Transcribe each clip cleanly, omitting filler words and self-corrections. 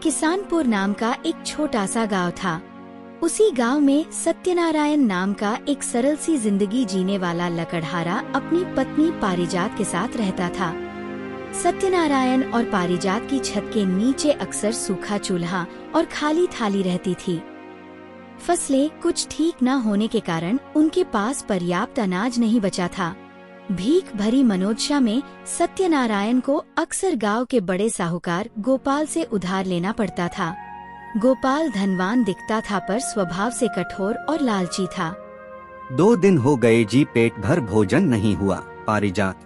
किसानपुर नाम का एक छोटा सा गांव था। उसी गांव में सत्यनारायण नाम का एक सरल सी जिंदगी जीने वाला लकड़हारा अपनी पत्नी पारिजात के साथ रहता था। सत्यनारायण और पारिजात की छत के नीचे अक्सर सूखा चूल्हा और खाली थाली रहती थी। फसलें कुछ ठीक न होने के कारण उनके पास पर्याप्त अनाज नहीं बचा था। भीख भरी मनोदशा में सत्यनारायण को अक्सर गांव के बड़े साहूकार गोपाल से उधार लेना पड़ता था। गोपाल धनवान दिखता था पर स्वभाव से कठोर और लालची था। 2 दिन हो गए जी, पेट भर भोजन नहीं हुआ। पारिजात,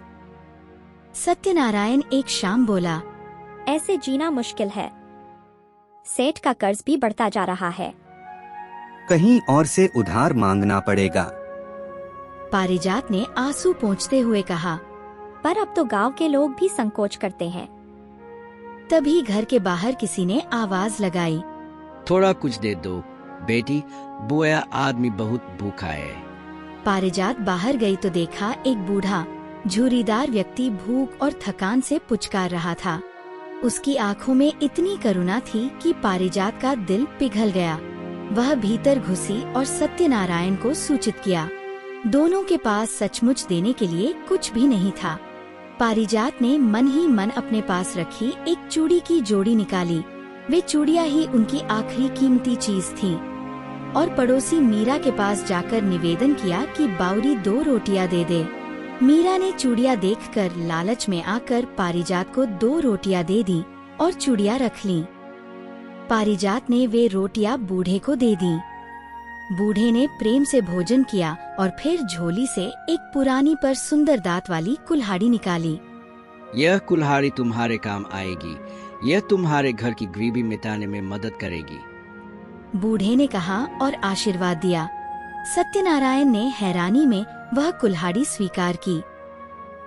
सत्यनारायण एक शाम बोला, ऐसे जीना मुश्किल है। सेठ का कर्ज भी बढ़ता जा रहा है। कहीं और से उधार मांगना पड़ेगा। पारिजात ने आंसू पोंछते हुए कहा। पर अब तो गांव के लोग भी संकोच करते हैं। तभी घर के बाहर किसी ने आवाज लगाई, थोड़ा कुछ दे दो बेटी, बुआ आदमी बहुत भूखा है। पारिजात बाहर गई तो देखा एक बूढ़ा झुर्रीदार व्यक्ति भूख और थकान से पुचकार रहा था। उसकी आंखों में इतनी करुणा थी कि पारिजात का दिल पिघल गया। वह भीतर घुसी और सत्यनारायण को सूचित किया। दोनों के पास सचमुच देने के लिए कुछ भी नहीं था। पारिजात ने मन ही मन अपने पास रखी एक चूड़ी की जोड़ी निकाली। वे चूड़ियां ही उनकी आखिरी कीमती चीज थी। और पड़ोसी मीरा के पास जाकर निवेदन किया कि बाउरी 2 रोटियां दे दे। मीरा ने चूड़ियां देखकर लालच में आकर पारिजात को 2 रोटियां दे दी और चूड़ियां रख लीं। पारिजात ने वे रोटियां बूढ़े को दे दी। बूढ़े ने प्रेम से भोजन किया और फिर झोली से एक पुरानी पर सुंदर दांत वाली कुल्हाड़ी निकाली। यह कुल्हाड़ी तुम्हारे काम आएगी। यह तुम्हारे घर की गरीबी मिटाने में मदद करेगी। बूढ़े ने कहा और आशीर्वाद दिया। सत्यनारायण ने हैरानी में वह कुल्हाड़ी स्वीकार की।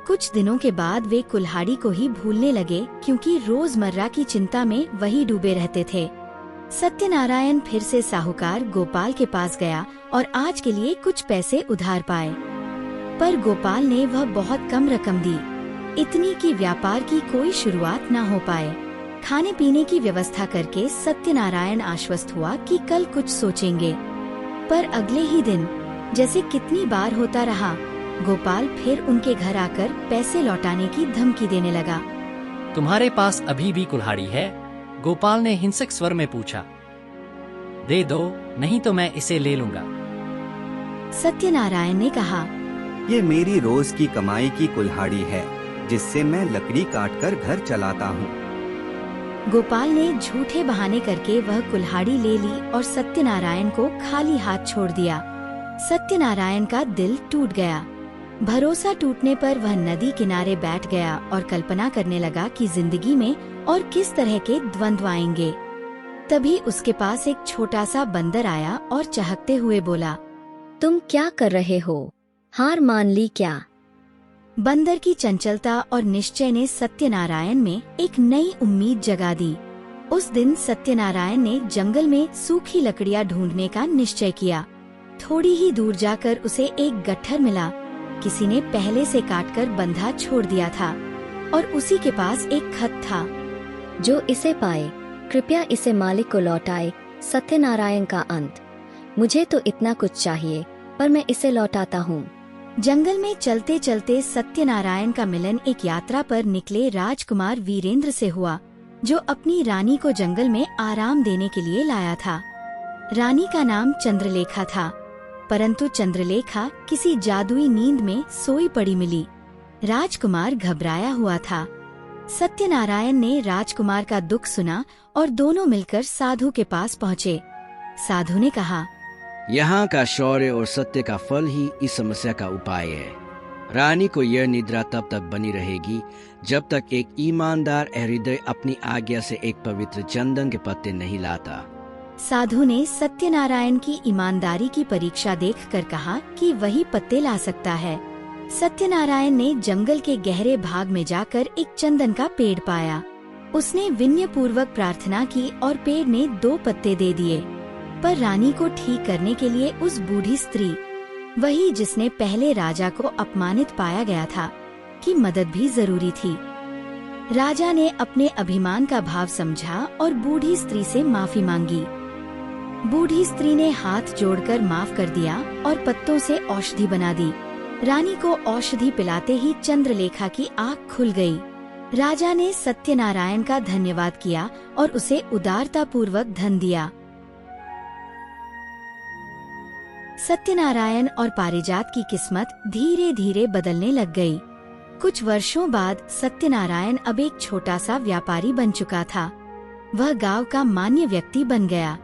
कुछ दिनों के बाद वे कुल्हाड़ी को ही भूलने लगे, क्योंकि रोजमर्रा की चिंता में वही डूबे रहते थे। सत्यनारायण फिर से साहूकार गोपाल के पास गया और आज के लिए कुछ पैसे उधार पाए। पर गोपाल ने वह बहुत कम रकम दी, इतनी कि व्यापार की कोई शुरुआत न हो पाए। खाने पीने की व्यवस्था करके सत्यनारायण आश्वस्त हुआ कि कल कुछ सोचेंगे। पर अगले ही दिन, जैसे कितनी बार होता रहा, गोपाल फिर उनके घर आकर पैसे लौटाने की धमकी देने लगा। तुम्हारे पास अभी भी कुल्हाड़ी है? गोपाल ने हिंसक स्वर में पूछा। दे दो, नहीं तो मैं इसे ले लूंगा। सत्यनारायण ने कहा, ये मेरी रोज की कमाई की कुल्हाड़ी है, जिससे मैं लकड़ी काटकर घर चलाता हूँ। गोपाल ने झूठे बहाने करके वह कुल्हाड़ी ले ली और सत्यनारायण को खाली हाथ छोड़ दिया। सत्यनारायण का दिल टूट गया। भरोसा टूटने पर वह नदी किनारे बैठ गया और कल्पना करने लगा कि जिंदगी में और किस तरह के द्वंद्व आएंगे। तभी उसके पास एक छोटा सा बंदर आया और चहकते हुए बोला, तुम क्या कर रहे हो? हार मान ली क्या? बंदर की चंचलता और निश्चय ने सत्यनारायण में एक नई उम्मीद जगा दी। उस दिन सत्यनारायण ने जंगल में सूखी लकड़ियां ढूंढने का निश्चय किया। थोड़ी ही दूर जाकर उसे एक गट्ठर मिला। किसी ने पहले से काटकर बंधा छोड़ दिया था और उसी के पास एक खत था। जो इसे पाए कृपया इसे मालिक को लौटाए। सत्यनारायण का अंत। मुझे तो इतना कुछ चाहिए, पर मैं इसे लौटाता हूँ। जंगल में चलते चलते सत्यनारायण का मिलन एक यात्रा पर निकले राजकुमार वीरेंद्र से हुआ, जो अपनी रानी को जंगल में आराम देने के लिए लाया था। रानी का नाम चंद्रलेखा था, परंतु चंद्रलेखा किसी जादुई नींद में सोई पड़ी मिली। राजकुमार घबराया हुआ था। सत्यनारायण ने राजकुमार का दुख सुना और दोनों मिलकर साधु के पास पहुँचे। साधु ने कहा, यहाँ का शौर्य और सत्य का फल ही इस समस्या का उपाय है। रानी को यह निद्रा तब तक बनी रहेगी जब तक एक ईमानदार हृदय अपनी आज्ञा से एक पवित्र चंदन के पत्ते नहीं लाता। साधु ने सत्यनारायण की ईमानदारी की परीक्षा देखकर कहा कि वही पत्ते ला सकता है। सत्यनारायण ने जंगल के गहरे भाग में जाकर एक चंदन का पेड़ पाया। उसने विनय पूर्वक प्रार्थना की और पेड़ ने 2 पत्ते दे दिए। पर रानी को ठीक करने के लिए उस बूढ़ी स्त्री, वही जिसने पहले राजा को अपमानित पाया गया था, की मदद भी जरूरी थी। राजा ने अपने अभिमान का भाव समझा और बूढ़ी स्त्री से माफी मांगी। बूढ़ी स्त्री ने हाथ जोड़कर माफ कर दिया और पत्तों से औषधि बना दी। रानी को औषधि पिलाते ही चंद्रलेखा की आँख खुल गई। राजा ने सत्यनारायण का धन्यवाद किया और उसे उदारता पूर्वक धन दिया। सत्यनारायण और पारिजात की किस्मत धीरे धीरे बदलने लग गई। कुछ वर्षों बाद सत्यनारायण अब एक छोटा सा व्यापारी बन चुका था। वह गांव का मान्य व्यक्ति बन गया।